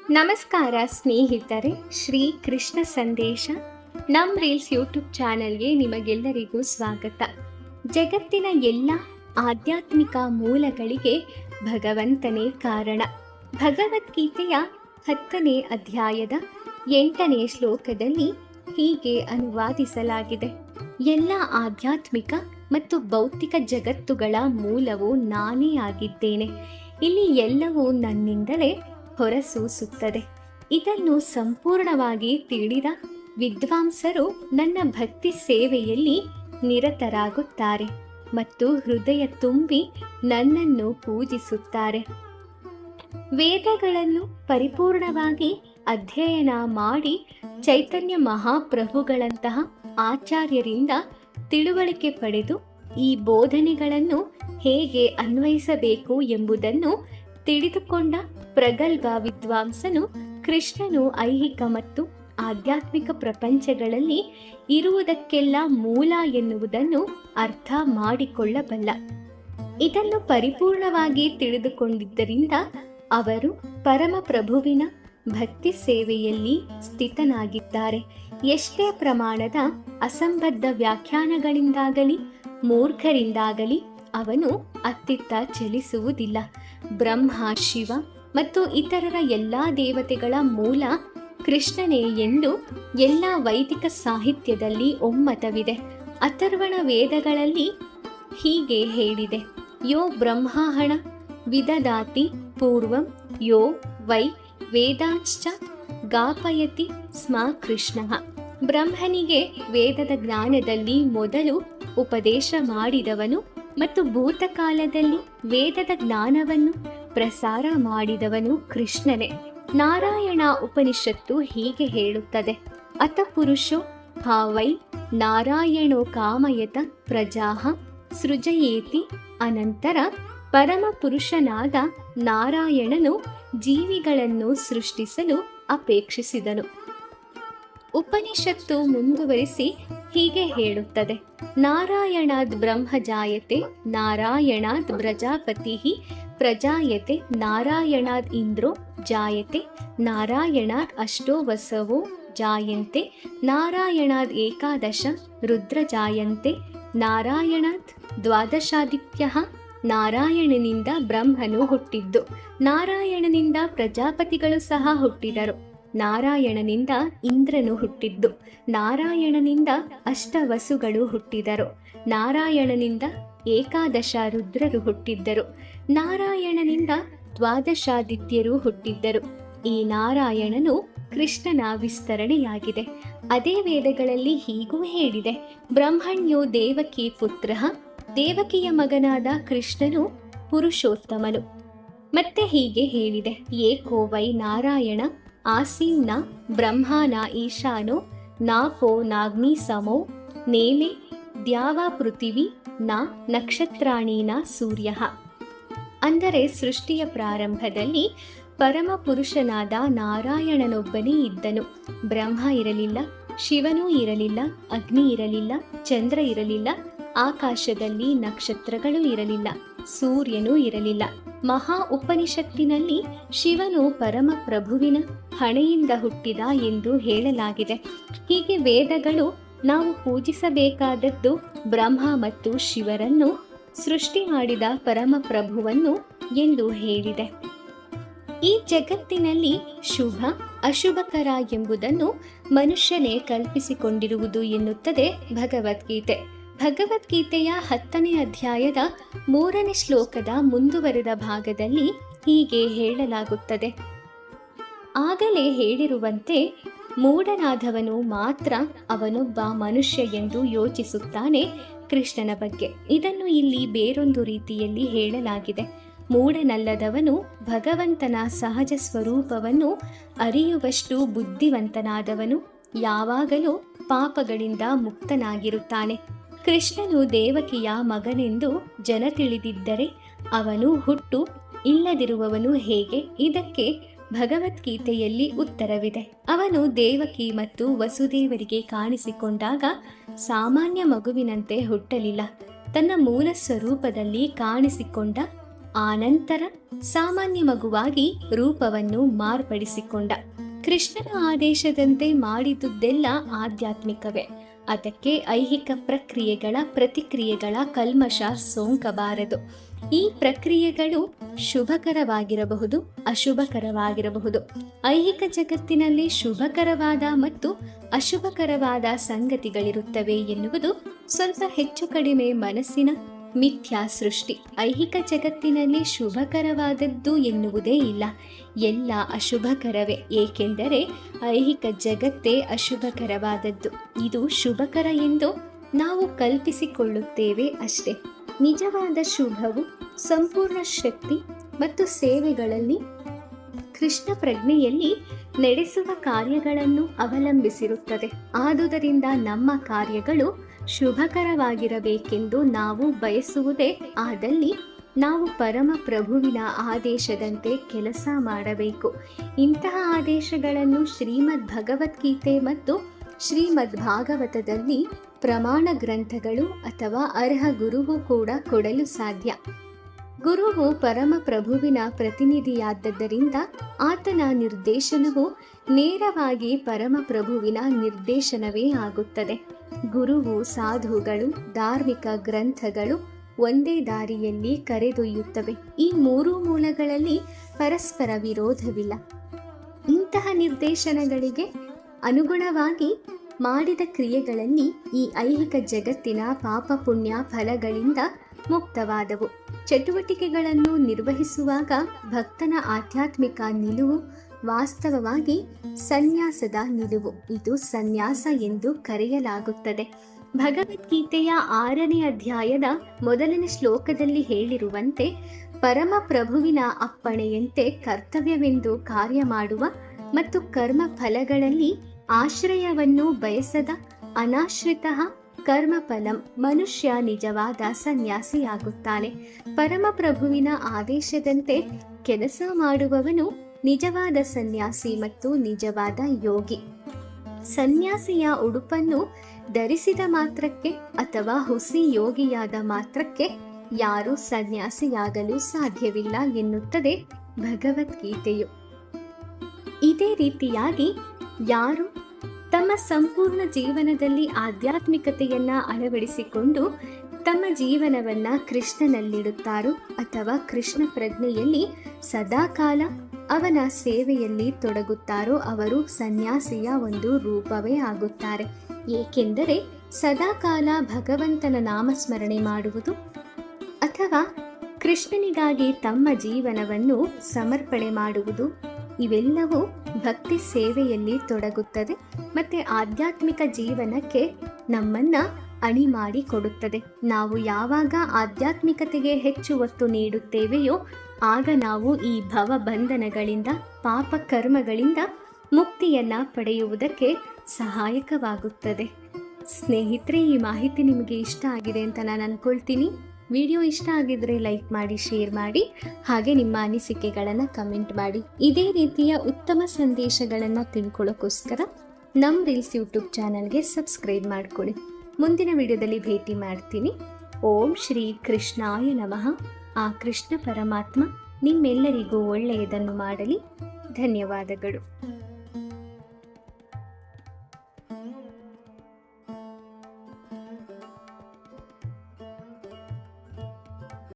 ನಮಸ್ಕಾರ ಸ್ನೇಹಿತರೆ, ಶ್ರೀ ಕೃಷ್ಣ ಸಂದೇಶ ನಮ್ ರೀಲ್ಸ್ ಯೂಟ್ಯೂಬ್ ಚಾನೆಲ್ಗೆ ನಿಮಗೆಲ್ಲರಿಗೂ ಸ್ವಾಗತ. ಜಗತ್ತಿನ ಎಲ್ಲ ಆಧ್ಯಾತ್ಮಿಕ ಮೂಲಗಳಿಗೆ ಭಗವಂತನೇ ಕಾರಣ. ಭಗವದ್ಗೀತೆಯ 10ನೇ ಅಧ್ಯಾಯದ 8ನೇ ಶ್ಲೋಕದಲ್ಲಿ ಹೀಗೆ ಅನುವಾದಿಸಲಾಗಿದೆ: ಎಲ್ಲ ಆಧ್ಯಾತ್ಮಿಕ ಮತ್ತು ಭೌತಿಕ ಜಗತ್ತುಗಳ ಮೂಲವು ನಾನೇ ಆಗಿದ್ದೇನೆ. ಇಲ್ಲಿ ಎಲ್ಲವೂ ನನ್ನಿಂದಲೇ ಹೊರಸೂಸುತ್ತದೆ. ಇದನ್ನು ಸಂಪೂರ್ಣವಾಗಿ ತಿಳಿದ ವಿದ್ವಾಂಸರು ನನ್ನ ಭಕ್ತಿ ಸೇವೆಯಲ್ಲಿ ನಿರತರಾಗುತ್ತಾರೆ ಮತ್ತು ಹೃದಯ ತುಂಬಿ ನನ್ನನ್ನು ಪೂಜಿಸುತ್ತಾರೆ. ವೇದಗಳನ್ನು ಪರಿಪೂರ್ಣವಾಗಿ ಅಧ್ಯಯನ ಮಾಡಿ ಚೈತನ್ಯ ಮಹಾಪ್ರಭುಗಳಂತಹ ಆಚಾರ್ಯರಿಂದ ತಿಳುವಳಿಕೆ ಪಡೆದು ಈ ಬೋಧನೆಗಳನ್ನು ಹೇಗೆ ಅನ್ವಯಿಸಬೇಕು ಎಂಬುದನ್ನು ತಿಳಿದುಕೊಂಡ ಪ್ರಗಲ್ಭ ವಿದ್ವಾಂಸನು ಕೃಷ್ಣನು ಐಹಿಕ ಮತ್ತು ಆಧ್ಯಾತ್ಮಿಕ ಪ್ರಪಂಚಗಳಲ್ಲಿ ಇರುವುದಕ್ಕೆಲ್ಲ ಮೂಲ ಎನ್ನುವುದನ್ನು ಅರ್ಥ ಮಾಡಿಕೊಳ್ಳಬಲ್ಲ. ಇದನ್ನು ಪರಿಪೂರ್ಣವಾಗಿ ತಿಳಿದುಕೊಂಡಿದ್ದರಿಂದ ಅವರು ಪರಮಪ್ರಭುವಿನ ಭಕ್ತಿ ಸೇವೆಯಲ್ಲಿ ಸ್ಥಿತನಾಗಿದ್ದಾರೆ. ಎಷ್ಟೇ ಪ್ರಮಾಣದ ಅಸಂಬದ್ಧ ವ್ಯಾಖ್ಯಾನಗಳಿಂದಾಗಲಿ ಮೂರ್ಖರಿಂದಾಗಲಿ ಅವನು ಅತ್ತಿತ್ತ ಚಲಿಸುವುದಿಲ್ಲ. ಬ್ರಹ್ಮ, ಶಿವ ಮತ್ತು ಇತರರ ಎಲ್ಲ ದೇವತೆಗಳ ಮೂಲ ಕೃಷ್ಣನೇ ಎಂದು ಎಲ್ಲ ವೈದಿಕ ಸಾಹಿತ್ಯದಲ್ಲಿ ಒಮ್ಮತವಿದೆ. ಅಥರ್ವಣ ವೇದಗಳಲ್ಲಿ ಹೀಗೆ ಹೇಳಿದೆ: ಯೋ ಬ್ರಹ್ಮಾಹಣ ವಿದದಾತಿ ಪೂರ್ವಂ ಯೋ ವೈ ವೇದಾಂಶ್ಚ ಗಾಪಯತಿ ಸ್ಮ ಕೃಷ್ಣಃ. ಬ್ರಹ್ಮನಿಗೆ ವೇದದ ಜ್ಞಾನದಲ್ಲಿ ಮೊದಲು ಉಪದೇಶ ಮಾಡಿದವನು ಮತ್ತು ಭೂತಕಾಲದಲ್ಲಿ ವೇದದ ಜ್ಞಾನವನ್ನು ಪ್ರಸಾರ ಮಾಡಿದವನು ಕೃಷ್ಣನೇ. ನಾರಾಯಣ ಉಪನಿಷತ್ತು ಹೀಗೆ ಹೇಳುತ್ತದೆ: ಅತ ಪುರುಷೋ ಭಾವೈ ನಾರಾಯಣೋ ಕಾಮಯತ ಪ್ರಜಾಹ ಸೃಜಯೇತಿ. ಅನಂತರ ಪರಮ ಪುರುಷನಾದ ನಾರಾಯಣನು ಜೀವಿಗಳನ್ನು ಸೃಷ್ಟಿಸಲು ಅಪೇಕ್ಷಿಸಿದನು. ಉಪನಿಷತ್ತು ಮುಂದುವರಿಸಿ ಹೀಗೆ ಹೇಳುತ್ತದೆ: ನಾರಾಯಣಾದ್ ಬ್ರಹ್ಮ ಜಾಯತೆ, ನಾರಾಯಣಾದ್ ಪ್ರಜಾಪತಿ ಪ್ರಜಾಯತೆ, ನಾರಾಯಣಾದ್ ಇಂದ್ರೋ ಜಾಯತೆ, ನಾರಾಯಣಾದ್ ಅಷ್ಟೋ ವಸವೋ ಜಾಯಂತೆ, ನಾರಾಯಣಾದ್ ಏಕಾದಶ ರುದ್ರ ಜಾಯಂತೆ, ನಾರಾಯಣಾದ್ ದ್ವಾದಶಾದಿತ್ಯ. ನಾರಾಯಣನಿಂದ ಬ್ರಹ್ಮನು ಹುಟ್ಟಿದ್ದು, ನಾರಾಯಣನಿಂದ ಪ್ರಜಾಪತಿಗಳು ಸಹ ಹುಟ್ಟಿದರು, ನಾರಾಯಣನಿಂದ ಇಂದ್ರನು ಹುಟ್ಟಿದ್ದು, ನಾರಾಯಣನಿಂದ ಅಷ್ಟವಸುಗಳು ಹುಟ್ಟಿದರು, ನಾರಾಯಣನಿಂದ ಏಕಾದಶ ರುದ್ರರು ಹುಟ್ಟಿದ್ದರು, ನಾರಾಯಣನಿಂದ ದ್ವಾದಶಾದಿತ್ಯರು ಹುಟ್ಟಿದ್ದರು. ಈ ನಾರಾಯಣನು ಕೃಷ್ಣನ ವಿಸ್ತರಣೆಯಾಗಿದೆ. ಅದೇ ವೇದಗಳಲ್ಲಿ ಹೀಗೂ ಹೇಳಿದೆ: ಬ್ರಹ್ಮಣ್ಯೋ ದೇವಕಿ ಪುತ್ರ. ದೇವಕಿಯ ಮಗನಾದ ಕೃಷ್ಣನು ಪುರುಷೋತ್ತಮನು. ಮತ್ತೆ ಹೀಗೆ ಹೇಳಿದೆ: ಏಕೋ ವೈ ನಾರಾಯಣ ಆಸೀನ್ನ ಬ್ರಹ್ಮಾನ ಈಶಾನೋ ನಾಪೋ ನಾಗ್ನಿ ಸಮೋ ನೇಲೆ ದ್ಯಾವಾ ಪೃಥಿವಿ ನ ನಕ್ಷತ್ರಾಣೀನ ಸೂರ್ಯ. ಅಂದರೆ ಸೃಷ್ಟಿಯ ಪ್ರಾರಂಭದಲ್ಲಿ ಪರಮ ಪುರುಷನಾದ ನಾರಾಯಣನೊಬ್ಬನೇ ಇದ್ದನು. ಬ್ರಹ್ಮ ಇರಲಿಲ್ಲ, ಶಿವನೂ ಇರಲಿಲ್ಲ, ಅಗ್ನಿ ಇರಲಿಲ್ಲ, ಚಂದ್ರ ಇರಲಿಲ್ಲ, ಆಕಾಶದಲ್ಲಿ ನಕ್ಷತ್ರಗಳು ಇರಲಿಲ್ಲ, ಸೂರ್ಯನೂ ಇರಲಿಲ್ಲ. ಮಹಾ ಉಪನಿಷತ್ತಿನಲ್ಲಿ ಶಿವನು ಪರಮ ಪ್ರಭುವಿನ ಹಣೆಯಿಂದ ಹುಟ್ಟಿದ ಎಂದು ಹೇಳಲಾಗಿದೆ. ಹೀಗೆ ವೇದಗಳು ನಾವು ಪೂಜಿಸಬೇಕಾದದ್ದು ಬ್ರಹ್ಮ ಮತ್ತು ಶಿವರನ್ನು ಸೃಷ್ಟಿ ಮಾಡಿದ ಪರಮ ಪ್ರಭುವನ್ನು ಎಂದು ಹೇಳಿದೆ. ಈ ಜಗತ್ತಿನಲ್ಲಿ ಶುಭ ಅಶುಭಕರ ಎಂಬುದನ್ನು ಮನುಷ್ಯನೇ ಕಲ್ಪಿಸಿಕೊಂಡಿರುವುದು ಎನ್ನುತ್ತದೆ ಭಗವದ್ಗೀತೆ. ಭಗವದ್ಗೀತೆಯ 10ನೇ ಅಧ್ಯಾಯದ 3ನೇ ಶ್ಲೋಕದ ಮುಂದುವರೆದ ಭಾಗದಲ್ಲಿ ಹೀಗೆ ಹೇಳಲಾಗುತ್ತದೆ: ಆಗಲೇ ಹೇಳಿರುವಂತೆ ಮೂಢನಾದವನು ಮಾತ್ರ ಅವನೊಬ್ಬ ಮನುಷ್ಯ ಎಂದು ಯೋಚಿಸುತ್ತಾನೆ ಕೃಷ್ಣನ ಬಗ್ಗೆ. ಇದನ್ನು ಇಲ್ಲಿ ಬೇರೊಂದು ರೀತಿಯಲ್ಲಿ ಹೇಳಲಾಗಿದೆ: ಮೂಢನಲ್ಲದವನು ಭಗವಂತನ ಸಹಜ ಸ್ವರೂಪವನ್ನು ಅರಿಯುವಷ್ಟು ಬುದ್ಧಿವಂತನಾದವನು ಯಾವಾಗಲೂ ಪಾಪಗಳಿಂದ ಮುಕ್ತನಾಗಿರುತ್ತಾನೆ. ಕೃಷ್ಣನು ದೇವಕಿಯ ಮಗನೆಂದು ಜನ ತಿಳಿದಿದ್ದರೆ ಅವನು ಹುಟ್ಟು ಇಲ್ಲದಿರುವವನು ಹೇಗೆ? ಇದಕ್ಕೆ ಭಗವದ್ಗೀತೆಯಲ್ಲಿ ಉತ್ತರವಿದೆ. ಅವನು ದೇವಕಿ ಮತ್ತು ವಸುದೇವರಿಗೆ ಕಾಣಿಸಿಕೊಂಡಾಗ ಸಾಮಾನ್ಯ ಮಗುವಿನಂತೆ ಹುಟ್ಟಲಿಲ್ಲ. ತನ್ನ ಮೂಲ ಸ್ವರೂಪದಲ್ಲಿ ಕಾಣಿಸಿಕೊಂಡ ಆನಂತರ ಸಾಮಾನ್ಯ ಮಗುವಾಗಿ ರೂಪವನ್ನು ಮಾರ್ಪಡಿಸಿಕೊಂಡ. ಕೃಷ್ಣನ ಆದೇಶದಂತೆ ಮಾಡಿದುದೆಲ್ಲ ಆಧ್ಯಾತ್ಮಿಕವೇ. ಅದಕ್ಕೆ ಐಹಿಕ ಪ್ರಕ್ರಿಯೆಗಳ ಪ್ರತಿಕ್ರಿಯೆಗಳ ಕಲ್ಮಶ ಸೋಂಕಬಾರದು. ಈ ಪ್ರಕ್ರಿಯೆಗಳು ಶುಭಕರವಾಗಿರಬಹುದು, ಅಶುಭಕರವಾಗಿರಬಹುದು. ಐಹಿಕ ಜಗತ್ತಿನಲ್ಲಿ ಶುಭಕರವಾದ ಮತ್ತು ಅಶುಭಕರವಾದ ಸಂಗತಿಗಳಿರುತ್ತವೆ ಎನ್ನುವುದು ಸ್ವಲ್ಪ ಹೆಚ್ಚು ಕಡಿಮೆ ಮನಸ್ಸಿನ ಮಿಥ್ಯಾ ಸೃಷ್ಟಿ. ಐಹಿಕ ಜಗತ್ತಿನಲ್ಲಿ ಶುಭಕರವಾದದ್ದು ಎನ್ನುವುದೇ ಇಲ್ಲ, ಎಲ್ಲ ಅಶುಭಕರವೇ. ಏಕೆಂದರೆ ಐಹಿಕ ಜಗತ್ತೇ ಅಶುಭಕರವಾದದ್ದು. ಇದು ಶುಭಕರ ಎಂದು ನಾವು ಕಲ್ಪಿಸಿಕೊಳ್ಳುತ್ತೇವೆ ಅಷ್ಟೇ. ನಿಜವಾದ ಶುಭವು ಸಂಪೂರ್ಣ ಶಕ್ತಿ ಮತ್ತು ಸೇವೆಗಳಲ್ಲಿ ಕೃಷ್ಣ ಪ್ರಜ್ಞೆಯಲ್ಲಿ ನಡೆಸುವ ಕಾರ್ಯಗಳನ್ನು ಅವಲಂಬಿಸಿರುತ್ತದೆ. ಆದುದರಿಂದ ನಮ್ಮ ಕಾರ್ಯಗಳು ಶುಭಕರವಾಗಿರಬೇಕೆಂದು ನಾವು ಬಯಸುವುದೇ ಆದಲ್ಲಿ ನಾವು ಪರಮ ಪ್ರಭುವಿನ ಆದೇಶದಂತೆ ಕೆಲಸ ಮಾಡಬೇಕು. ಇಂತಹ ಆದೇಶಗಳನ್ನು ಶ್ರೀಮದ್ ಭಗವದ್ಗೀತೆ ಮತ್ತು ಶ್ರೀಮದ್ ಭಾಗವತದಲ್ಲಿ ಪ್ರಮಾಣ ಗ್ರಂಥಗಳು ಅಥವಾ ಅರ್ಹ ಗುರುವು ಕೂಡ ಕೊಡಲು ಸಾಧ್ಯ. ಗುರುವು ಪರಮ ಪ್ರಭುವಿನ ಪ್ರತಿನಿಧಿಯಾದ್ದರಿಂದ ಆತನ ನಿರ್ದೇಶನವು ನೇರವಾಗಿ ಪರಮ ಪ್ರಭುವಿನ ನಿರ್ದೇಶನವೇ ಆಗುತ್ತದೆ. ಗುರುವು ಸಾಧುಗಳು, ಧಾರ್ಮಿಕ ಗ್ರಂಥಗಳು ಒಂದೇ ದಾರಿಯಲ್ಲಿ ಕರೆದೊಯ್ಯುತ್ತವೆ. ಈ ಮೂರೂ ಮೂಲಗಳಲ್ಲಿ ಪರಸ್ಪರ ವಿರೋಧವಿಲ್ಲ. ಇಂತಹ ನಿರ್ದೇಶನಗಳಿಗೆ ಅನುಗುಣವಾಗಿ ಮಾಡಿದ ಕ್ರಿಯೆಗಳಲ್ಲಿ ಈ ಐಹಿಕ ಜಗತ್ತಿನ ಪಾಪ ಪುಣ್ಯ ಫಲಗಳಿಂದ ಮುಕ್ತವಾದವು. ಚಟುವಟಿಕೆಗಳನ್ನು ನಿರ್ವಹಿಸುವಾಗ ಭಕ್ತನ ಆಧ್ಯಾತ್ಮಿಕ ನಿಲುವು ವಾಸ್ತವವಾಗಿ ಸನ್ಯಾಸದ ನಿಲುವು. ಇದು ಸನ್ಯಾಸ ಎಂದು ಕರೆಯಲಾಗುತ್ತದೆ. ಭಗವದ್ಗೀತೆಯ 6ನೇ ಅಧ್ಯಾಯದ 1ನೇ ಶ್ಲೋಕದಲ್ಲಿ ಹೇಳಿರುವಂತೆ ಪರಮ ಪ್ರಭುವಿನ ಅಪ್ಪಣೆಯಂತೆ ಕರ್ತವ್ಯವೆಂದು ಕಾರ್ಯ ಮಾಡುವ ಮತ್ತು ಕರ್ಮ ಫಲಗಳಲ್ಲಿ ಆಶ್ರಯವನ್ನು ಬಯಸದ ಅನಾಶ್ರಿತ ಕರ್ಮಫಲಂ ಮನುಷ್ಯ ನಿಜವಾದ ಸನ್ಯಾಸಿಯಾಗುತ್ತಾನೆ. ಪರಮ ಪ್ರಭುವಿನ ಆದೇಶದಂತೆ ಕೆಲಸ ಮಾಡುವವನು ನಿಜವಾದ ಸನ್ಯಾಸಿ ಮತ್ತು ನಿಜವಾದ ಯೋಗಿ. ಸನ್ಯಾಸಿಯ ಉಡುಪನ್ನು ಧರಿಸಿದ ಮಾತ್ರಕ್ಕೆ ಅಥವಾ ಹುಸಿ ಯೋಗಿಯಾದ ಮಾತ್ರಕ್ಕೆ ಯಾರೂ ಸನ್ಯಾಸಿಯಾಗಲು ಸಾಧ್ಯವಿಲ್ಲ ಎನ್ನುತ್ತದೆ ಭಗವದ್ಗೀತೆಯು. ಇದೇ ರೀತಿಯಾಗಿ ಯಾರು ತಮ್ಮ ಸಂಪೂರ್ಣ ಜೀವನದಲ್ಲಿ ಆಧ್ಯಾತ್ಮಿಕತೆಯನ್ನ ಅಳವಡಿಸಿಕೊಂಡು ತಮ್ಮ ಜೀವನವನ್ನ ಕೃಷ್ಣನಲ್ಲಿಡುತ್ತಾರೋ ಅಥವಾ ಕೃಷ್ಣ ಪ್ರಜ್ಞೆಯಲ್ಲಿ ಸದಾಕಾಲ ಅವನ ಸೇವೆಯಲ್ಲಿ ತೊಡಗುತ್ತಾರೋ ಅವರು ಸನ್ಯಾಸಿಯ ಒಂದು ರೂಪವೇ ಆಗುತ್ತಾರೆ. ಏಕೆಂದರೆ ಸದಾಕಾಲ ಭಗವಂತನ ನಾಮಸ್ಮರಣೆ ಮಾಡುವುದು ಅಥವಾ ಕೃಷ್ಣನಿಗಾಗಿ ತಮ್ಮ ಜೀವನವನ್ನು ಸಮರ್ಪಣೆ ಮಾಡುವುದು ಇವೆಲ್ಲವೂ ಭಕ್ತಿ ಸೇವೆಯಲ್ಲಿ ತೊಡಗುತ್ತದೆ ಮತ್ತೆ ಆಧ್ಯಾತ್ಮಿಕ ಜೀವನಕ್ಕೆ ನಮ್ಮನ್ನ ಅಣಿ ಮಾಡಿ ಕೊಡುತ್ತದೆ. ನಾವು ಯಾವಾಗ ಆಧ್ಯಾತ್ಮಿಕತೆಗೆ ಹೆಚ್ಚು ಒತ್ತು ನೀಡುತ್ತೇವೆಯೋ ಆಗ ನಾವು ಈ ಭವ ಬಂಧನಗಳಿಂದ ಪಾಪ ಕರ್ಮಗಳಿಂದ ಮುಕ್ತಿಯನ್ನ ಪಡೆಯುವುದಕ್ಕೆ ಸಹಾಯಕವಾಗುತ್ತದೆ. ಸ್ನೇಹಿತರೆ, ಈ ಮಾಹಿತಿ ನಿಮಗೆ ಇಷ್ಟ ಆಗಿದೆ ಅಂತ ನಾನು ಅನ್ಕೊಳ್ತೀನಿ. ವಿಡಿಯೋ ಇಷ್ಟ ಆಗಿದ್ರೆ ಲೈಕ್ ಮಾಡಿ, ಶೇರ್ ಮಾಡಿ, ಹಾಗೆ ನಿಮ್ಮ ಅನಿಸಿಕೆಗಳನ್ನು ಕಮೆಂಟ್ ಮಾಡಿ. ಇದೇ ರೀತಿಯ ಉತ್ತಮ ಸಂದೇಶಗಳನ್ನು ತಿಳ್ಕೊಳ್ಳೋಕ್ಕೋಸ್ಕರ ನಮ್ಮ ರೀಲ್ಸ್ ಯೂಟ್ಯೂಬ್ ಚಾನಲ್ಗೆ ಸಬ್ಸ್ಕ್ರೈಬ್ ಮಾಡ್ಕೊಳ್ಳಿ. ಮುಂದಿನ ವಿಡಿಯೋದಲ್ಲಿ ಭೇಟಿ ಮಾಡ್ತೀನಿ. ಓಂ ಶ್ರೀ ಕೃಷ್ಣಾಯ ನಮಃ. ಆ ಕೃಷ್ಣ ಪರಮಾತ್ಮ ನಿಮ್ಮೆಲ್ಲರಿಗೂ ಒಳ್ಳೆಯದನ್ನು ಮಾಡಲಿ. ಧನ್ಯವಾದಗಳು.